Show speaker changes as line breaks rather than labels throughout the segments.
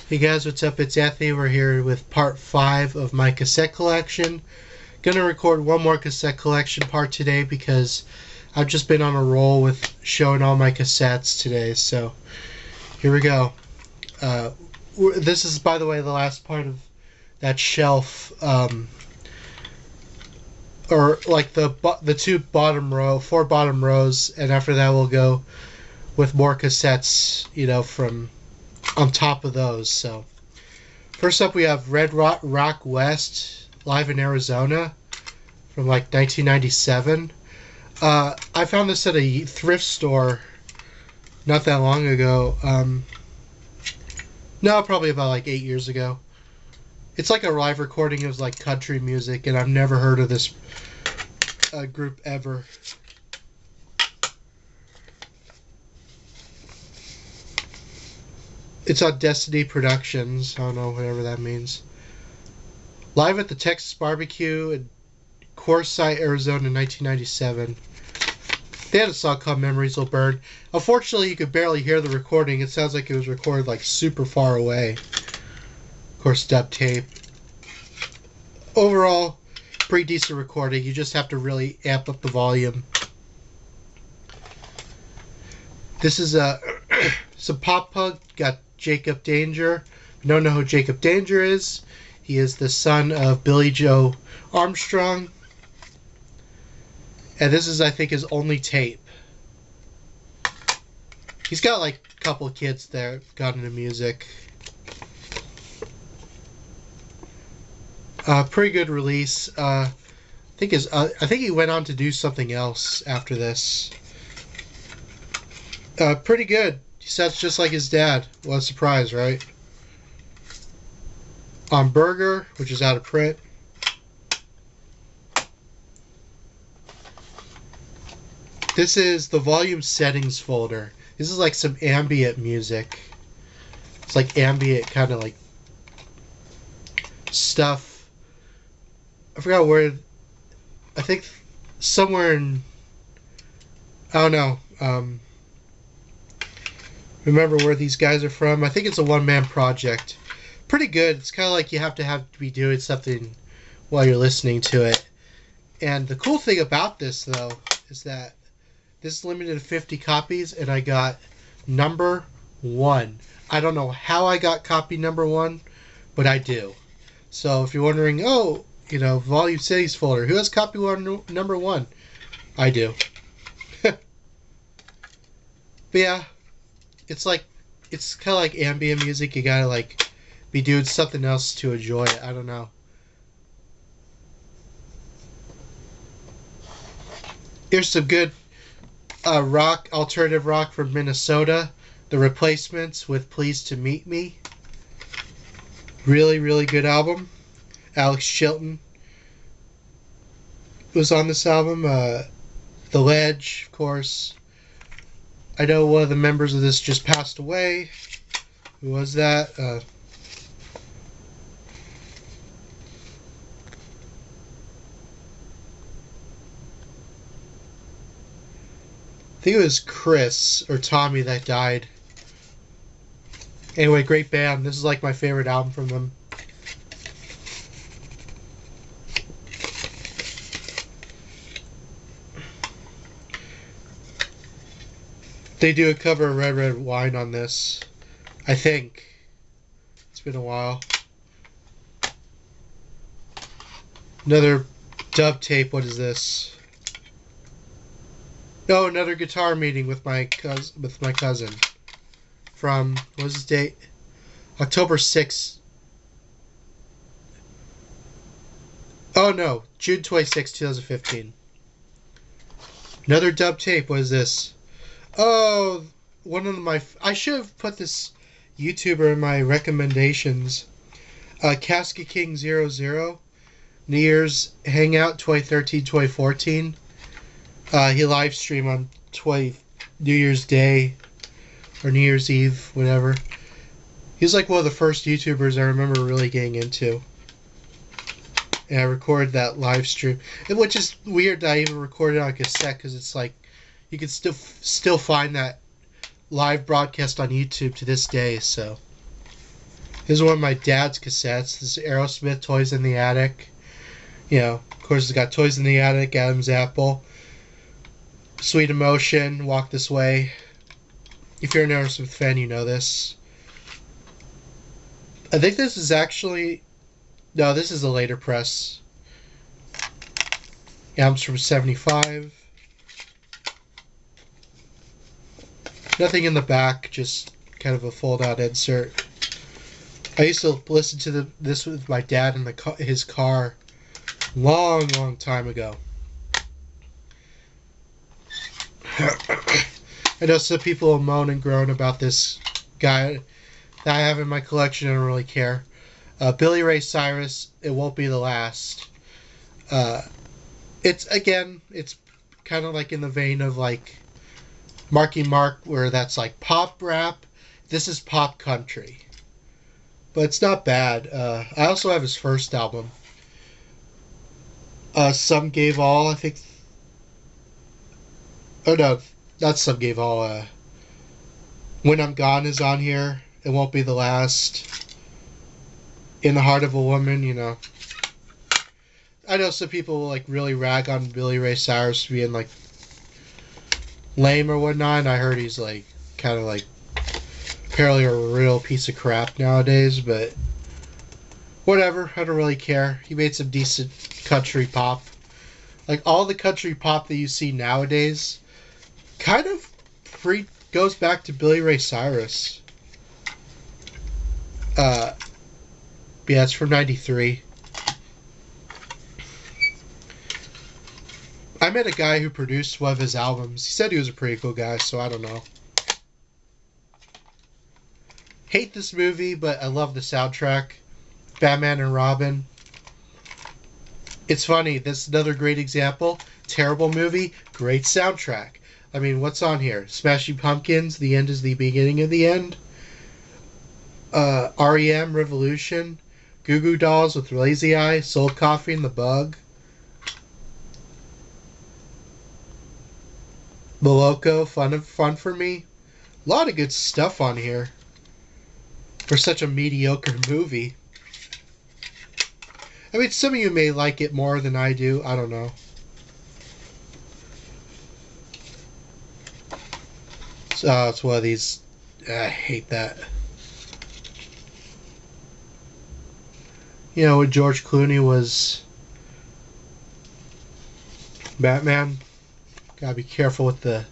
Hey guys, what's up? It's Anthony. We're here with part 5 of my cassette collection. Gonna record one more cassette collection part today because I've just been on a roll with showing all my cassettes today. So here we go. This is, by the way, the last part of that shelf, or like the four bottom rows, and after that we'll go with more cassettes, from on top of those. So first up we have Red Rock West live in Arizona from like 1997. I found this at a thrift store not that long ago. No, probably about like 8 years ago. It's like a live recording of like country music, and I've never heard of this group ever. It's on Destiny Productions. I don't know, whatever that means. Live at the Texas Barbecue in Corsight, Arizona, 1997. They had a song called Memories Will Burn. Unfortunately, you could barely hear the recording. It sounds like it was recorded like super far away. Of course, dub tape. Overall, pretty decent recording. You just have to really amp up the volume. This is some pop punk. Got Jacob Danger. If you don't know who Jacob Danger is, he is the son of Billy Joe Armstrong. And this is, I think, his only tape. He's got like a couple of kids there got into music. Pretty good release. I think he went on to do something else after this. Pretty good. He sounds just like his dad. What a surprise, right? On Burger, which is out of print. This is the volume settings folder. This is like some ambient music. It's like ambient kind of like stuff. I forgot where. I think somewhere in. I don't know. Remember where these guys are from? I think it's a one-man project. Pretty good. It's kind of like you have to be doing something while you're listening to it. And the cool thing about this, though, is that this is limited to 50 copies, and I got number 1. I don't know how I got copy number 1, but I do. So if you're wondering, volume settings folder, who has copy number 1? I do. But yeah, it's kind of like ambient music. You gotta like be doing something else to enjoy it. I don't know. Here's some good alternative rock from Minnesota. The Replacements with Pleased to Meet Me. Really, really good album. Alex Chilton was on this album. The Ledge, of course. I know one of the members of this just passed away. Who was that? I think it was Chris or Tommy that died. Anyway, great band. This is like my favorite album from them. They do a cover of Red Red Wine on this. I think. It's been a while. Another dub tape. What is this? Oh, another guitar meeting with my cousin. From, what was his date? October 6th. Oh no, June 26, 2015. Another dub tape. What is this? Oh, I should have put this YouTuber in my recommendations. Casket King 00. New Year's Hangout 2013-2014. He live streamed on New Year's Day or New Year's Eve, whatever. He was like one of the first YouTubers I remember really getting into. And I recorded that live stream, which is weird that I even recorded on cassette, because it's like you can still find that live broadcast on YouTube to this day. So This is one of my dad's cassettes. This is Aerosmith, Toys in the Attic. You know, of course, it's got Toys in the Attic, Adam's Apple, Sweet Emotion, Walk This Way. If you're an Aerosmith fan, you know this. I think this is actually... No, this is a later press. Albums from 75. Nothing in the back, just kind of a fold-out insert. I used to listen to this with my dad in his car long time ago. I know some people will moan and groan about this guy that I have in my collection. I don't really care. Billy Ray Cyrus, It Won't Be the Last. It's kind of like in the vein of like Marky Mark, where that's like pop rap. This is pop country. But it's not bad. I also have his first album. Some Gave All, I think. Oh no, not Some Gave All. When I'm Gone is on here. It Won't Be the Last. In the Heart of a Woman, you know. I know some people will like really rag on Billy Ray Cyrus being like lame or whatnot. And I heard he's like kind of like apparently a real piece of crap nowadays, but whatever. I don't really care. He made some decent country pop. Like all the country pop that you see nowadays kind of goes back to Billy Ray Cyrus. Yeah, it's from 93. I met a guy who produced one of his albums. He said he was a pretty cool guy, so I don't know. Hate this movie, but I love the soundtrack. Batman and Robin. It's funny, this is another great example. Terrible movie, great soundtrack. I mean, what's on here? Smashing Pumpkins, The End is the Beginning of the End. REM, Revolution. Goo Goo Dolls with Lazy Eye. Soul Coffee and the Bug. The Loco, Fun for Me. A lot of good stuff on here for such a mediocre movie. I mean, some of you may like it more than I do. I don't know. So, it's one of these... I hate that. You know, when George Clooney was Batman, gotta be careful with the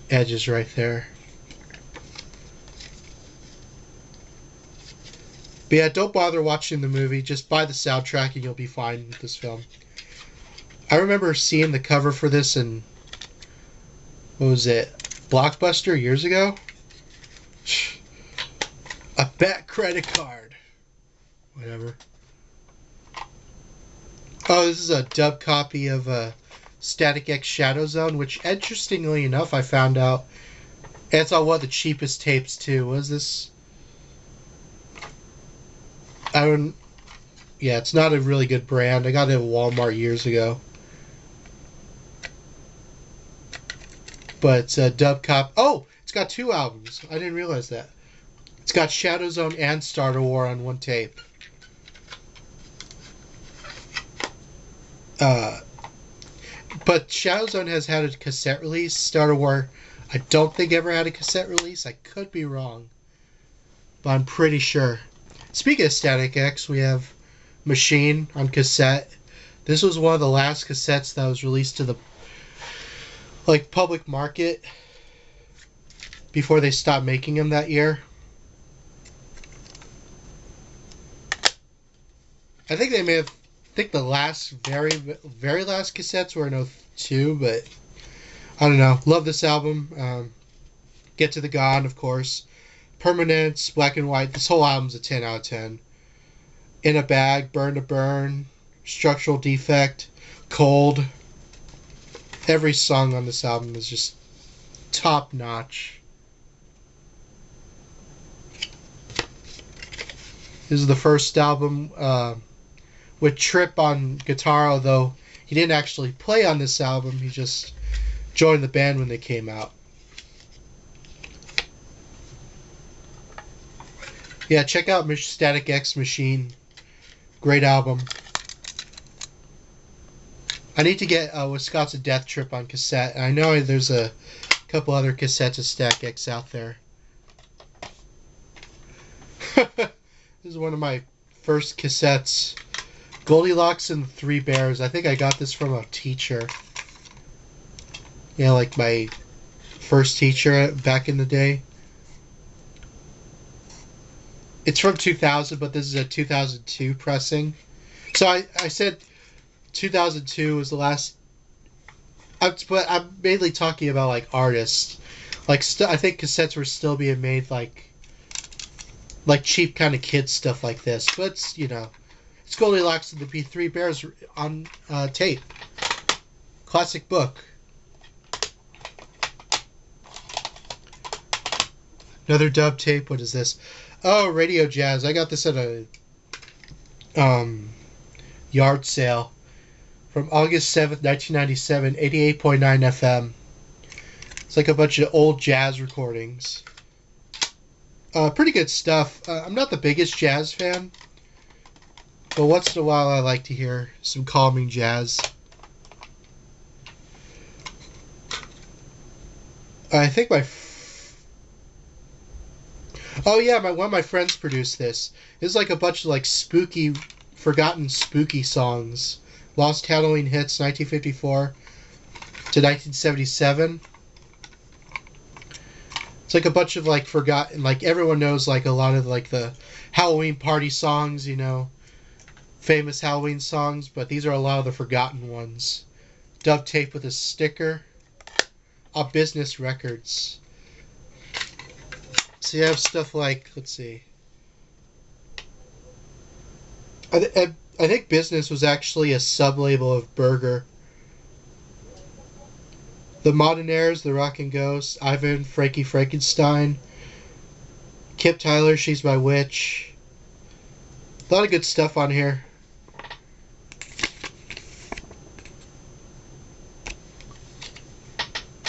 edges right there. But yeah, don't bother watching the movie. Just buy the soundtrack and you'll be fine with this film. I remember seeing the cover for this in, what was it, Blockbuster years ago? A bat credit card. Whatever. Oh, this is a dub copy of Static X Shadow Zone, which, interestingly enough, I found out it's on one of the cheapest tapes, too. What is this? Yeah, it's not a really good brand. I got it at Walmart years ago. But it's a dub cop. Oh, it's got 2 albums. I didn't realize that. It's got Shadow Zone and Star War on one tape. But Shadow Zone has had a cassette release. Star War, I don't think ever had a cassette release. I could be wrong, but I'm pretty sure. Speaking of Static X, we have Machine on cassette. This was one of the last cassettes that was released to the public market before they stopped making them that year. I think they may have. I think the last, very last cassettes were in 02, but I don't know. Love this album. Get to the God, of course. Permanence, Black and White. This whole album's a 10 out of 10. In a Bag, Burn to Burn, Structural Defect, Cold. Every song on this album is just top notch. This is the first album with Tripp on guitar, although he didn't actually play on this album. He just joined the band when they came out. Yeah, check out Static X Machine. Great album. I need to get Wisconsin Death Trip on cassette. I know there's a couple other cassettes of Static X out there. This is one of my first cassettes. Goldilocks and the Three Bears. I think I got this from a teacher. Yeah, like my first teacher back in the day. It's from 2000, but this is a 2002 pressing. So I said 2002 was the last. But I'm mainly talking about like artists. Like I think cassettes were still being made like cheap kind of kid stuff like this. But it's, it's Goldilocks and the Three Bears on tape. Classic book. Another dub tape. What is this? Oh, Radio Jazz. I got this at a yard sale from August 7th, 1997, 88.9 FM. It's like a bunch of old jazz recordings. Pretty good stuff. I'm not the biggest jazz fan, but once in a while I like to hear some calming jazz. I think one of my friends produced this. It's like a bunch of like spooky, forgotten spooky songs. Lost Halloween hits, 1954 to 1977. It's like a bunch of like forgotten, like everyone knows like a lot of like the Halloween party songs, famous Halloween songs, but these are a lot of the forgotten ones. Dub tape with a sticker. Business Records. So you have stuff like, let's see. I think Business was actually a sub-label of Burger. The Modernaires, The Rockin' Ghost, Ivan, Frankie Frankenstein, Kip Tyler, She's My Witch. A lot of good stuff on here.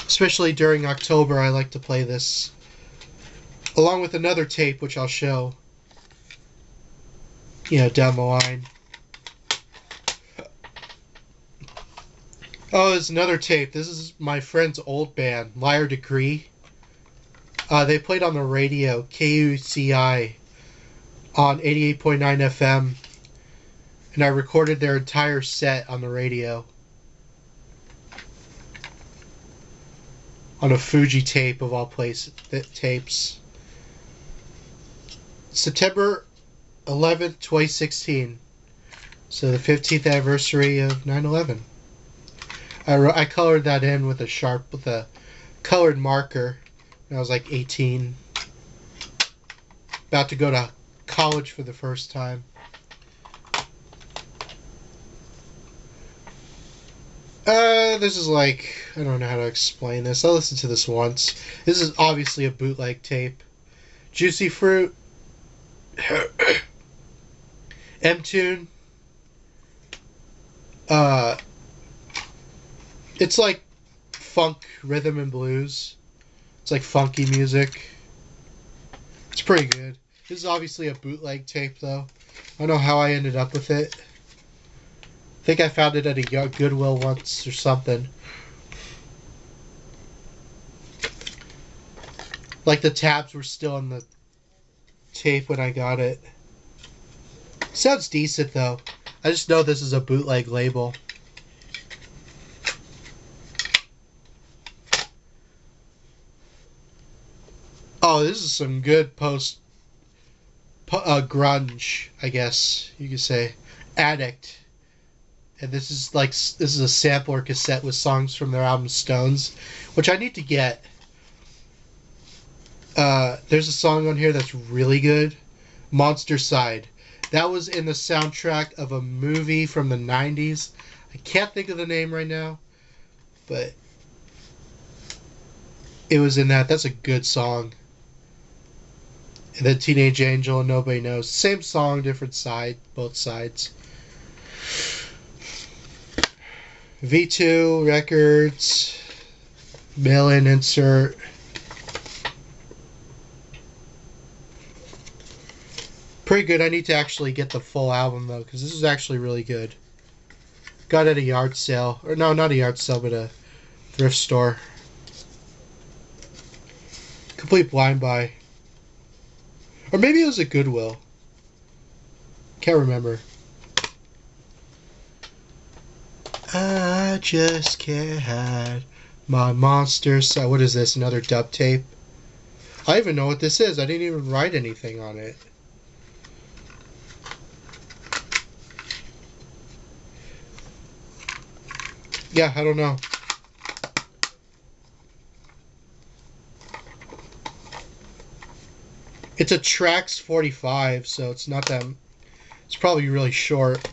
Especially during October, I like to play this. Along with another tape, which I'll show, down the line. Oh, there's another tape. This is my friend's old band, Liar Decree. They played on the radio, KUCI, on 88.9 FM. And I recorded their entire set on the radio. On a Fuji tape of all tapes. September 11th, 2016. So the 15th anniversary of 9/11. I colored that in with a colored marker when I was like 18. About to go to college for the first time. This is like, I don't know how to explain this. I listened to this once. This is obviously a bootleg tape. Juicy Fruit. M-Tune. It's like funk, rhythm, and blues. It's like funky music. It's pretty good. This is obviously a bootleg tape, though. I don't know how I ended up with it. I think I found it at a Goodwill once or something. Like the tabs were still in the tape when I got it. Sounds decent though. I just know this is a bootleg label. Oh, this is some good grunge, I guess you could say. Addict. And this is a sampler cassette with songs from their album Stones, which I need to get. There's a song on here that's really good. Monster Side. That was in the soundtrack of a movie from the 90s. I can't think of the name right now, but it was in that. That's a good song. And then Teenage Angel and Nobody Knows. Same song, different side, both sides. V2 Records. Mail-in insert. Pretty good. I need to actually get the full album though, because this is actually really good. Got it at a yard sale, or no, not a yard sale, but a thrift store. Complete blind buy, or maybe it was a Goodwill. Can't remember. I just can't hide my monster. So what is this? Another dub tape? I even know what this is. I didn't even write anything on it. Yeah, I don't know. It's a Trax 45, so it's not that... It's probably really short.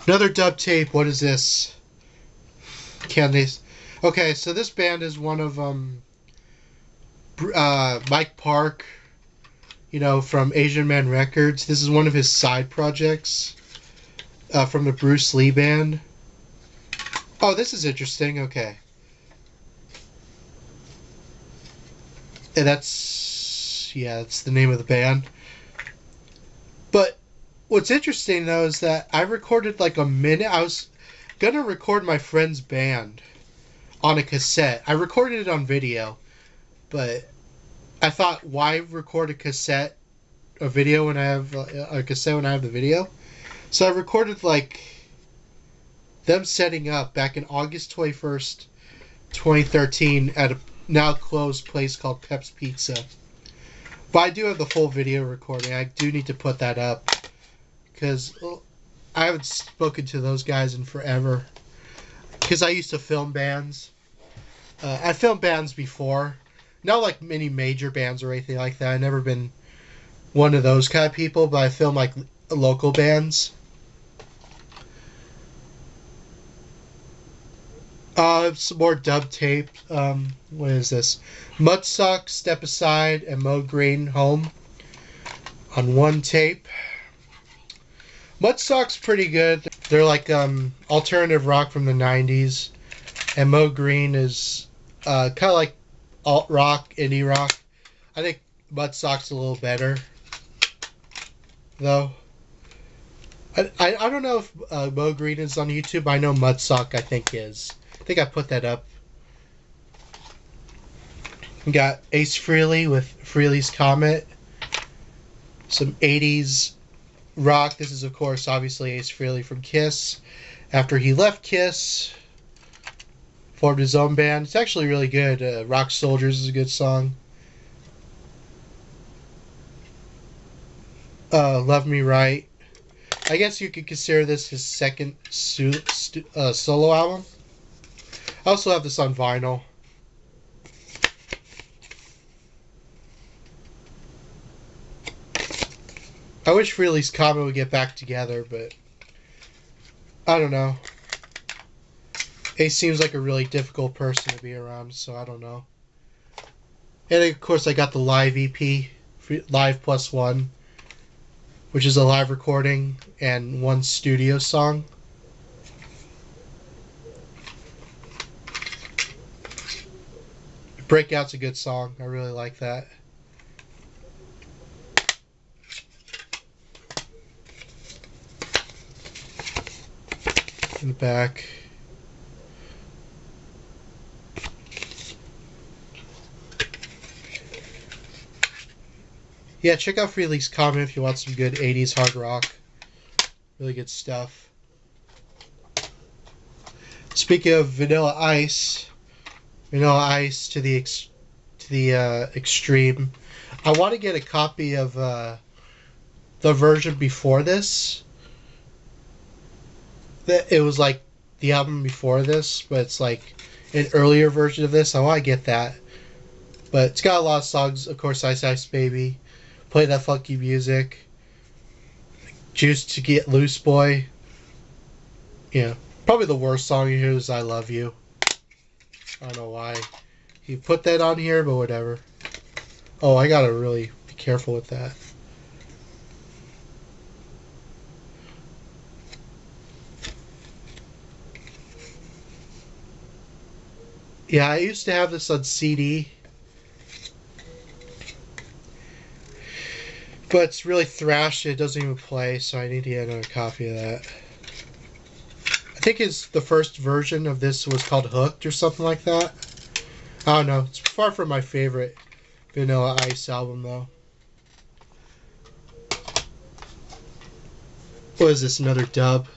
Another dub tape. What is this? Candies. Okay, so this band is one of Mike Park, you know, from Asian Man Records. This is one of his side projects from the Bruce Lee band. Oh, this is interesting. Okay. And that's the name of the band. But what's interesting though is that I recorded like a minute. I was gonna record my friend's band on a cassette. I recorded it on video, but I thought, why record a video when I have a cassette when I have the video? So I recorded like them setting up back in August 21st, 2013 at a now closed place called Pep's Pizza. But I do have the full video recording. I do need to put that up because I haven't spoken to those guys in forever. Because I used to film bands. I filmed bands before. Not like many major bands or anything like that. I've never been one of those kind of people, but I film like local bands. Some more dub tape. What is this? Mudsuck, Step Aside, and Mode Green, Home. On one tape. Mudsuck's pretty good. They're like alternative rock from the 90s. And Mode Green is kind of like alt rock, indie rock. I think Mudsuck's a little better, though. I don't know if Mode Green is on YouTube. I know Mudsuck, I think, is. I think I put that up. We got Ace Frehley with Frehley's Comet. Some 80s rock. This is, of course, obviously Ace Frehley from Kiss. After he left Kiss, formed his own band. It's actually really good. Rock Soldiers is a good song. Love Me Right. I guess you could consider this his second solo album. I also have this on vinyl. I wish Frehley's Comet would get back together, but I don't know. Ace seems like a really difficult person to be around, so I don't know. And of course I got the live EP, Live Plus One, which is a live recording and one studio song. Breakout's a good song. I really like that. In the back. Yeah, check out Frehley's Comet if you want some good 80s hard rock. Really good stuff. Speaking of Vanilla Ice to the extreme. I want to get a copy of the version before this. It was like the album before this, but it's like an earlier version of this. I want to get that. But it's got a lot of songs. Of course, Ice Ice Baby. Play That Funky Music. Juice to Get Loose Boy. Yeah. Probably the worst song you hear is I Love You. I don't know why he put that on here, but whatever. Oh, I gotta really be careful with that. Yeah, I used to have this on CD. But it's really thrashed. It doesn't even play, so I need to get another copy of that. I think the first version of this was called Hooked or something like that. I don't know. It's far from my favorite Vanilla Ice album, though. What is this? Another dub?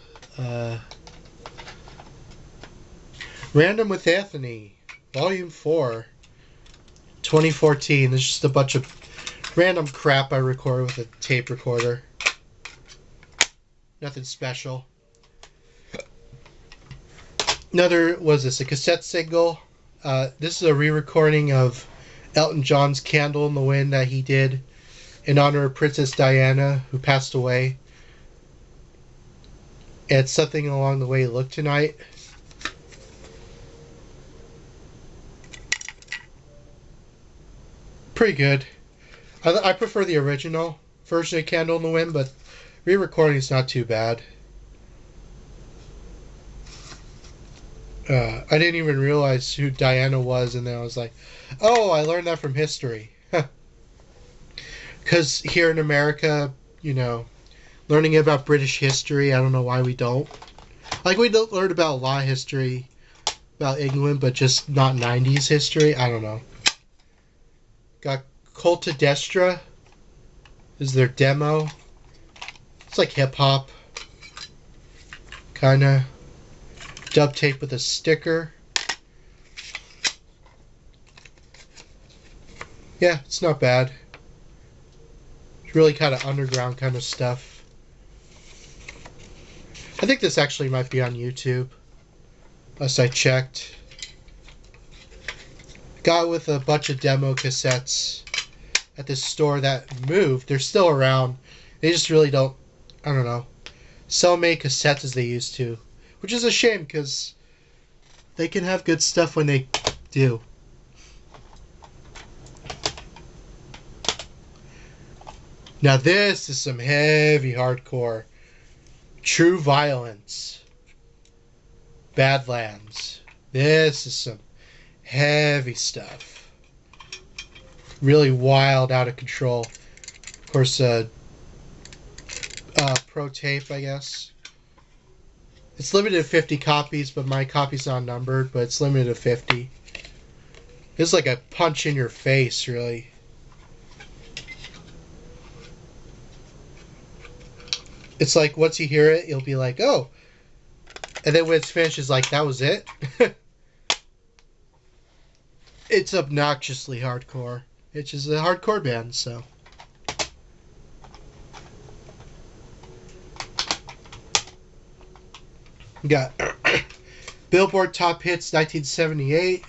Random with Anthony, Volume 4, 2014. There's just a bunch of random crap I record with a tape recorder. Nothing special. Another, was this? A cassette single. This is a re-recording of Elton John's Candle in the Wind that he did in honor of Princess Diana, who passed away. It's something along the way you look tonight. Pretty good. I prefer the original version of Candle in the Wind, but re-recording is not too bad. I didn't even realize who Diana was, and then I was like, oh, I learned that from history. Because here in America, you know, learning about British history, I don't know why we don't. Like, we don't learn about a lot of history about England, but just not 90s history. I don't know. Got Colta Destra. This is their demo. It's like hip-hop. Kinda. Dub tape with a sticker. Yeah, it's not bad. It's really kind of underground kind of stuff. I think this actually might be on YouTube. Unless I checked. Got it with a bunch of demo cassettes at this store that moved. They're still around. They just really don't, I don't know, sell many cassettes as they used to. Which is a shame, because they can have good stuff when they do. Now this is some heavy hardcore. True Violence. Badlands. This is some heavy stuff. Really wild, out of control. Of course, pro tape, I guess. It's limited to 50 copies, but my copy's not numbered, but it's limited to 50. It's like a punch in your face, really. It's like, once you hear it, you'll be like, oh. And then when it's finished, it's like, that was it? It's obnoxiously hardcore. It's just a hardcore band, so. Got Billboard Top Hits 1978.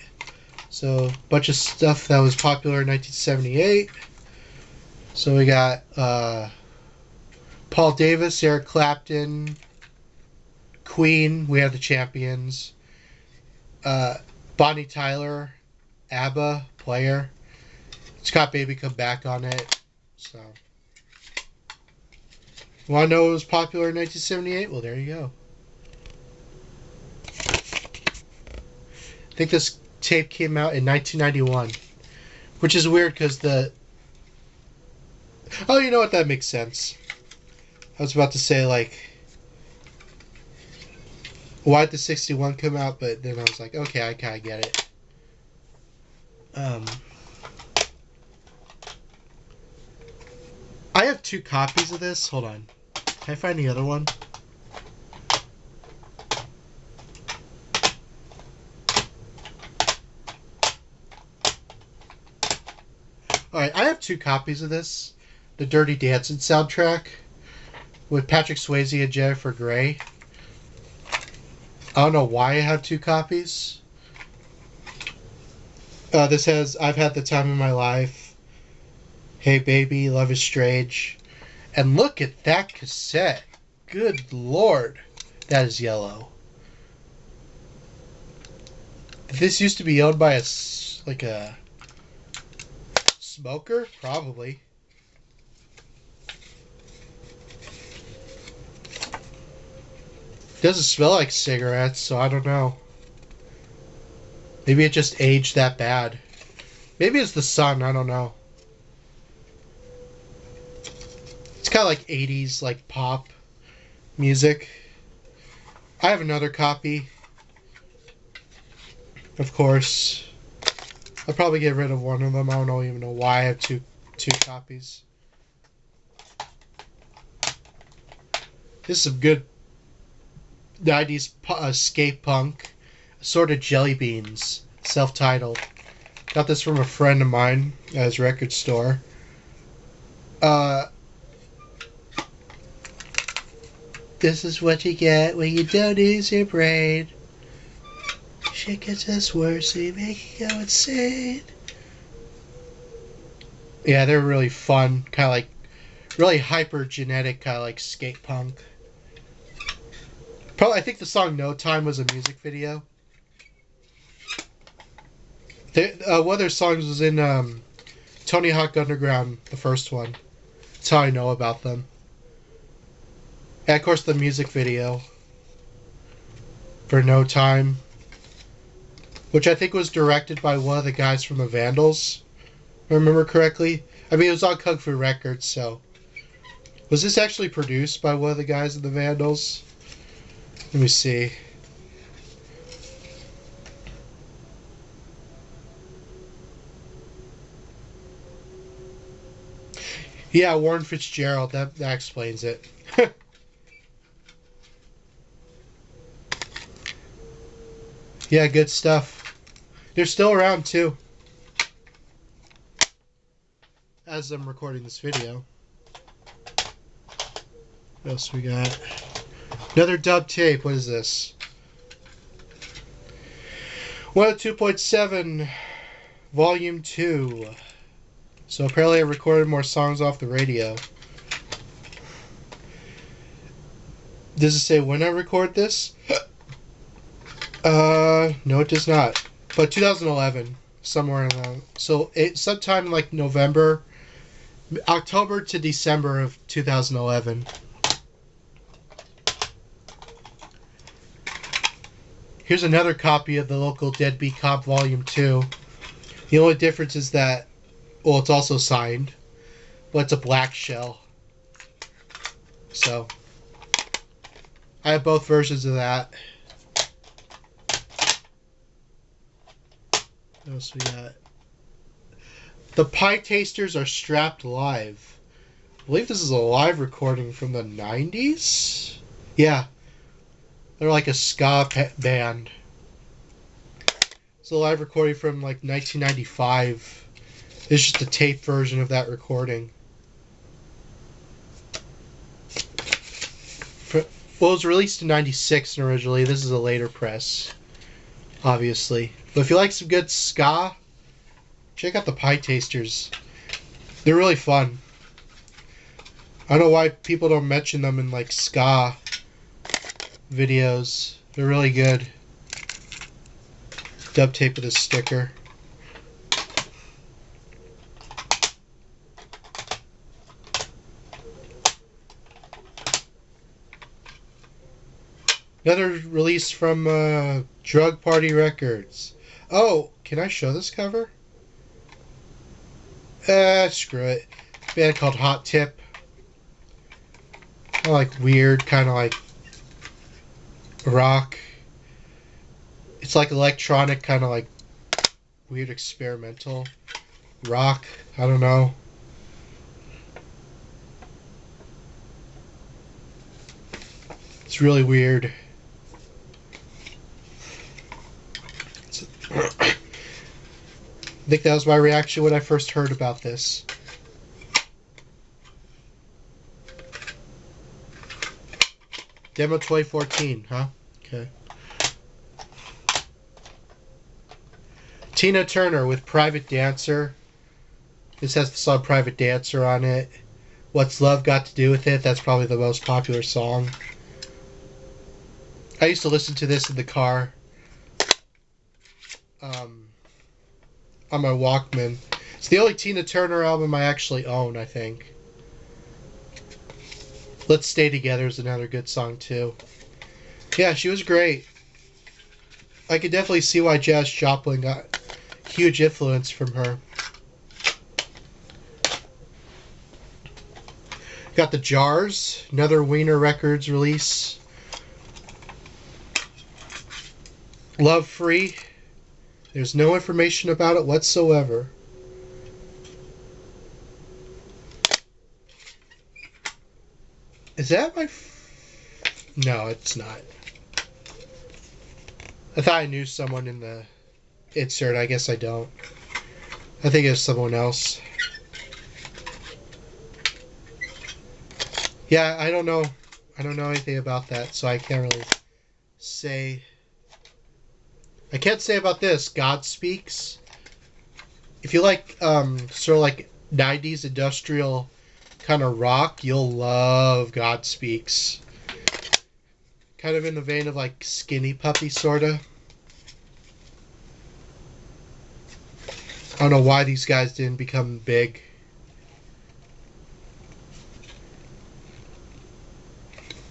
So, a bunch of stuff that was popular in 1978. So we got Paul Davis, Eric Clapton, Queen, We Are the Champions, Bonnie Tyler, ABBA, Player. It's got Baby Come Back on it. So, you want to know what was popular in 1978? Well, there you go. I think this tape came out in 1991, which is weird because the... Oh, you know what? That makes sense. I was about to say, like, why did the 61 come out? But then I was like, okay, I kind of get it. I have 2 copies of this. Hold on. Can I find the other one? Alright, I have 2 copies of this. The Dirty Dancing soundtrack with Patrick Swayze and Jennifer Grey. I don't know why I have 2 copies. This has I've Had the Time of My Life, Hey Baby, Love is Strange. And look at that cassette. Good Lord. That is yellow. This used to be owned by a smoker? Probably. It doesn't smell like cigarettes, so I don't know. Maybe it just aged that bad. Maybe it's the sun, I don't know. kind of like 80s, like pop music. I have another copy. Of course. I'll probably get rid of one of them. I don't even know why I have two copies. This is some good 90s skate punk. Sort of Jelly Beans. Self-titled. Got this from a friend of mine at his record store. This is what you get when you don't use your brain. Shit gets us worse, so you make you go insane. Yeah, they're really fun. Kind of like, really hyper-genetic, kind of like skate punk. Probably, I think the song No Time was a music video. One of their songs was in Tony Hawk Underground, the first one. That's how I know about them. And of course the music video for No Time, which I think was directed by one of the guys from the Vandals, if I remember correctly. I mean, it was on Kung Fu Records, so... Was this actually produced by one of the guys in the Vandals? Let me see. Yeah, Warren Fitzgerald. That explains it. Yeah, good stuff. They're still around, too. As I'm recording this video. What else we got? Another dub tape. What is this? 102.7 Volume 2. So apparently I recorded more songs off the radio. Does it say when I record this? No, it does not. But 2011, somewhere in the... So it's sometime like November, October to December of 2011. Here's another copy of the local Deadbeat Cop Volume 2. The only difference is that, well, it's also signed, but it's a black shell. So, I have both versions of that. What else we got? The Pie Tasters are strapped live. I believe this is a live recording from the 90s? Yeah. They're like a ska band. It's a live recording from like 1995. It's just a tape version of that recording. Well, it was released in 96 originally. This is a later press, obviously. But if you like some good ska, check out the Pie Tasters. They're really fun. I don't know why people don't mention them in like ska videos. They're really good. Dub tape with a sticker. Another release from Drug Party Records. Oh, can I show this cover? Screw it. Band called Hot Tip. Kind of like weird, kind of like rock. It's like electronic, kind of like weird experimental rock. I don't know. It's really weird. I think that was my reaction when I first heard about this. Demo 2014, huh? Okay. Tina Turner with Private Dancer. This has the song Private Dancer on it. What's Love Got to Do with It? That's probably the most popular song. I used to listen to this in the car. On my Walkman. It's the only Tina Turner album I actually own, I think. Let's Stay Together is another good song, too. Yeah, she was great. I could definitely see why Janis Joplin got huge influence from her. Got the Jars, another Wiener Records release. Love Free. There's no information about it whatsoever. Is that my... No, it's not. I thought I knew someone in the insert. I guess I don't. I think it's someone else. Yeah, I don't know. I don't know anything about that, so I can't really say. I can't say about this. God Speaks. If you like sort of like 90s industrial kind of rock, you'll love God Speaks. Kind of in the vein of like Skinny Puppy, sorta. I don't know why these guys didn't become big.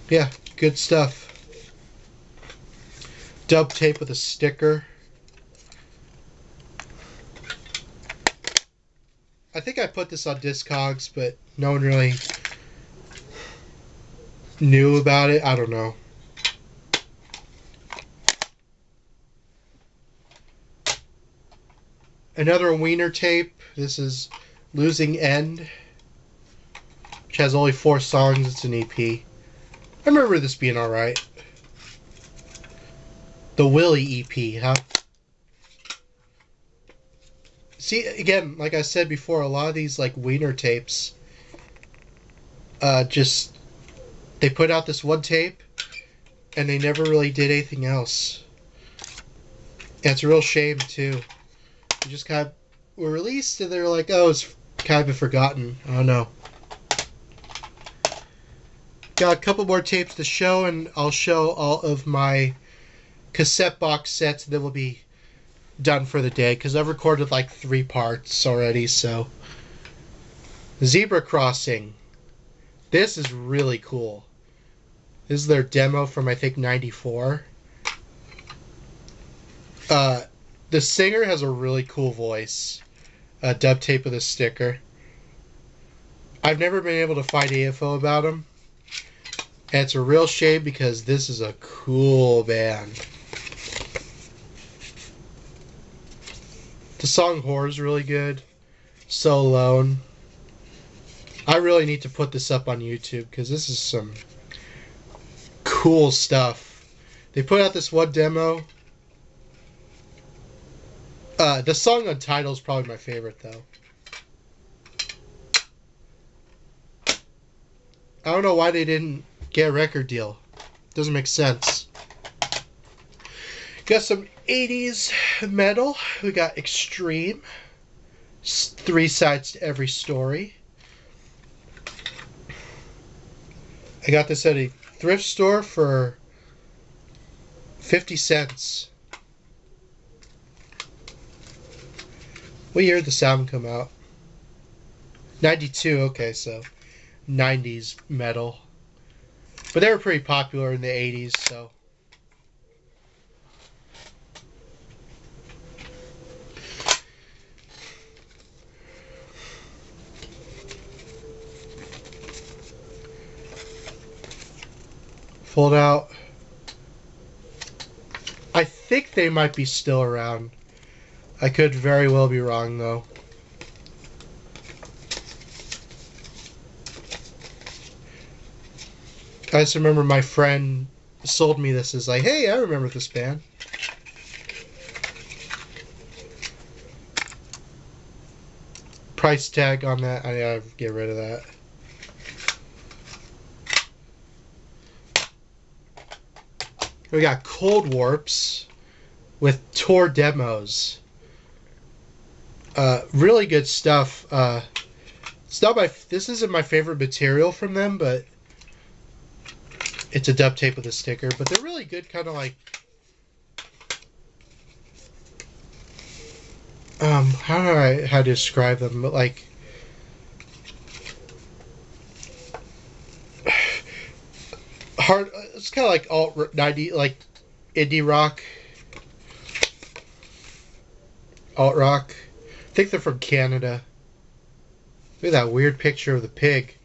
Yeah, good stuff. Dub tape with a sticker. I think I put this on Discogs, but no one really knew about it. I don't know. Another Wiener tape. This is Losing End, which has only 4 songs. It's an EP. I remember this being alright. The Willie EP, huh? See, again, like I said before, a lot of these like Wiener tapes, just they put out this one tape, and they never really did anything else. And it's a real shame too. They just kind of were released, and they're like, oh, it's kind of forgotten. I don't know. Got a couple more tapes to show, and I'll show all of my cassette box sets, and then we'll be done for the day, because I've recorded like 3 parts already. So Zebra Crossing, this is really cool. This is their demo from I think 94. The singer has a really cool voice. Dub tape with a sticker. I've never been able to find info about him, and it's a real shame because this is a cool band. The song Whore is really good. So Alone. I really need to put this up on YouTube because this is some cool stuff. They put out this one demo. The song Untitled is probably my favorite, though. I don't know why they didn't get a record deal. Doesn't make sense. Got some 80s metal. We got Extreme. 3 sides to every story. I got this at a thrift store for 50 cents. What year did this album come out? 92, okay, so 90s metal. But they were pretty popular in the 80s, so. Fold out. I think they might be still around. I could very well be wrong, though. I just remember my friend sold me this as like, hey, I remember this band. Price tag on that, I gotta get rid of that. We got Cold Warps with tour demos. Really good stuff. It's not my. This isn't my favorite material from them, but it's a dub tape with a sticker. But they're really good, kind of like. How to describe them? But like. Hard. It's kind of like alt 90, like indie rock, alt rock. I think they're from Canada. Look at that weird picture of the pig.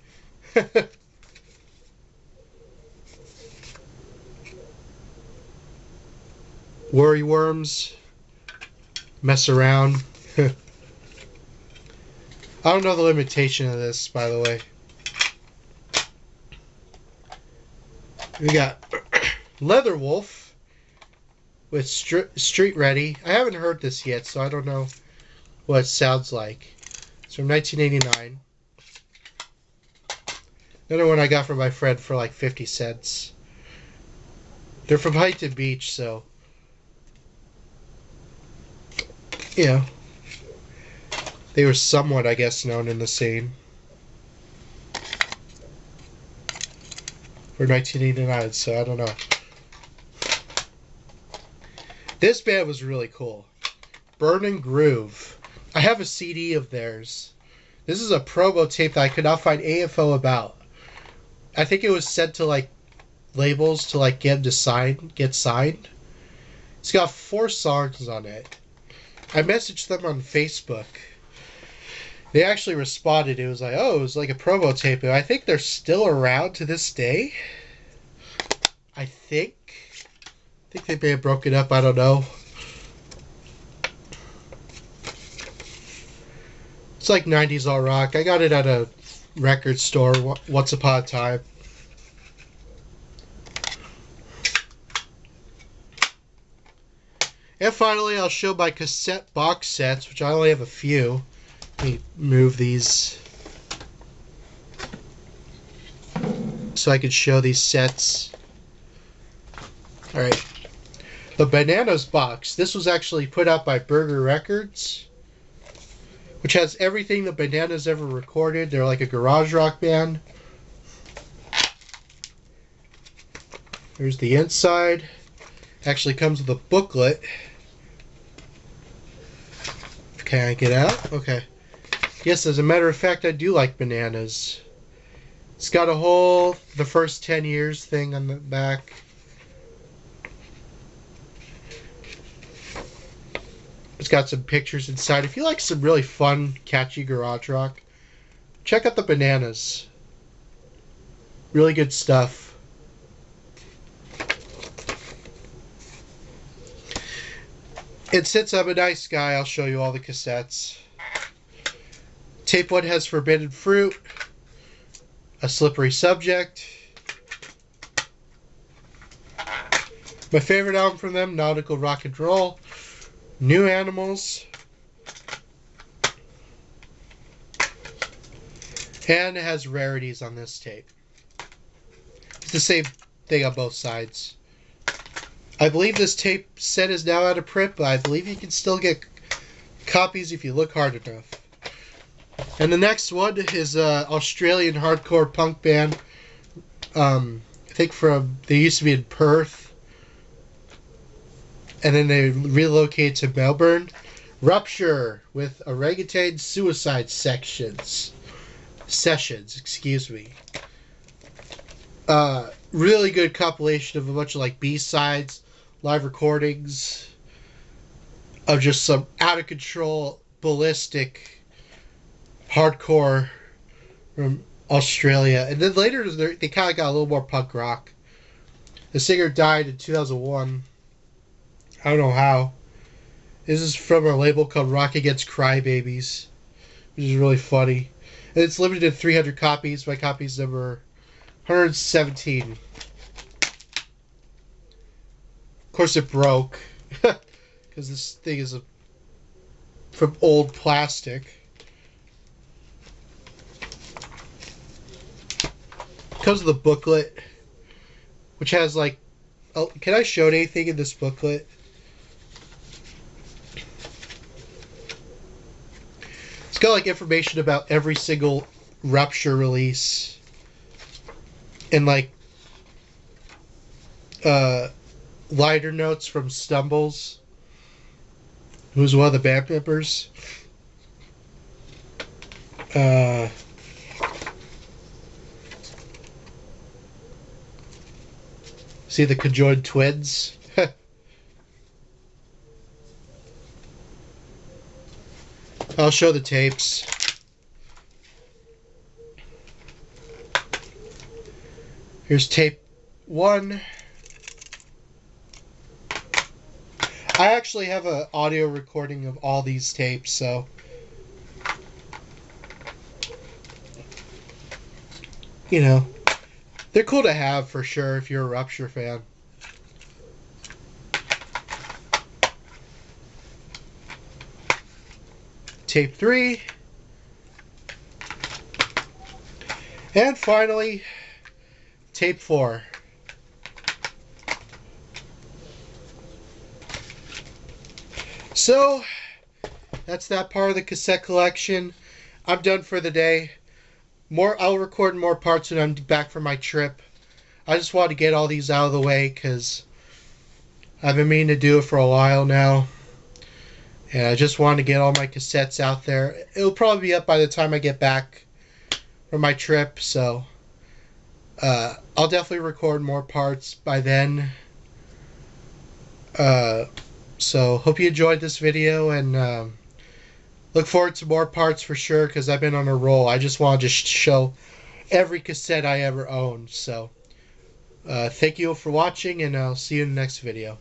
Worry worms. Mess around. I don't know the limitation of this, by the way. We got Leather Wolf with Street Ready. I haven't heard this yet, so I don't know what it sounds like. It's from 1989. Another one I got from my friend for like 50 cents. They're from Huntington Beach, so you know, they were somewhat, I guess, known in the scene. For 1989, so I don't know. This band was really cool. Burn and Groove. I have a CD of theirs. This is a promo tape that I could not find AFO about. I think it was sent to like labels to like get signed. It's got 4 songs on it. I messaged them on Facebook. They actually responded. It was like, oh, it was like a promo tape. I think they're still around to this day. I think they may have broken up. I don't know. It's like 90s all rock. I got it at a record store once upon a time. And finally, I'll show my cassette box sets, which I only have a few. Let me move these so I can show these sets. Alright. The Bananas box. This was actually put out by Burger Records, which has everything the Bananas ever recorded. They're like a garage rock band. Here's the inside. Actually comes with a booklet. Can I get out? Okay. Yes, as a matter of fact, I do like Bananas. It's got a whole the first 10 years thing on the back. It's got some pictures inside. If you like some really fun, catchy garage rock, check out the Bananas. Really good stuff. And since I'm a nice guy, I'll show you all the cassettes. Tape 1 has Forbidden Fruit, A Slippery Subject. My favorite album from them, Nautical Rock and Roll, New Animals, and it has rarities on this tape. It's the same thing on both sides. I believe this tape set is now out of print, but I believe you can still get copies if you look hard enough. And the next one is an Australian hardcore punk band. I think they used to be in Perth, and then they relocated to Melbourne. Rupture with Orangutan Suicide Sessions, excuse me. Really good compilation of a bunch of like B-sides, live recordings of just some out of control, ballistic hardcore from Australia. And then later they kind of got a little more punk rock. The singer died in 2001. I don't know how. This is from a label called Rock Against Crybabies, which is really funny. And it's limited to 300 copies. My copy's number 117. Of course it broke, because this thing is from old plastic. Comes with a booklet, which has like, oh, can I show anything in this booklet? It's got like information about every single Rupture release, and like liner notes from Stumbles, who's one of the band members. See the conjoined twins? I'll show the tapes. Here's tape 1. I actually have an audio recording of all these tapes, so you know, they're cool to have for sure if you're a Rupture fan. Tape 3. And finally, tape 4. So, that's that part of the cassette collection. I'm done for the day. I'll record more parts when I'm back from my trip. I just wanted to get all these out of the way because I've been meaning to do it for a while now. And I just wanted to get all my cassettes out there. It'll probably be up by the time I get back from my trip, so I'll definitely record more parts by then. So hope you enjoyed this video, and look forward to more parts for sure because I've been on a roll. I just wanted to show every cassette I ever owned. So thank you for watching, and I'll see you in the next video.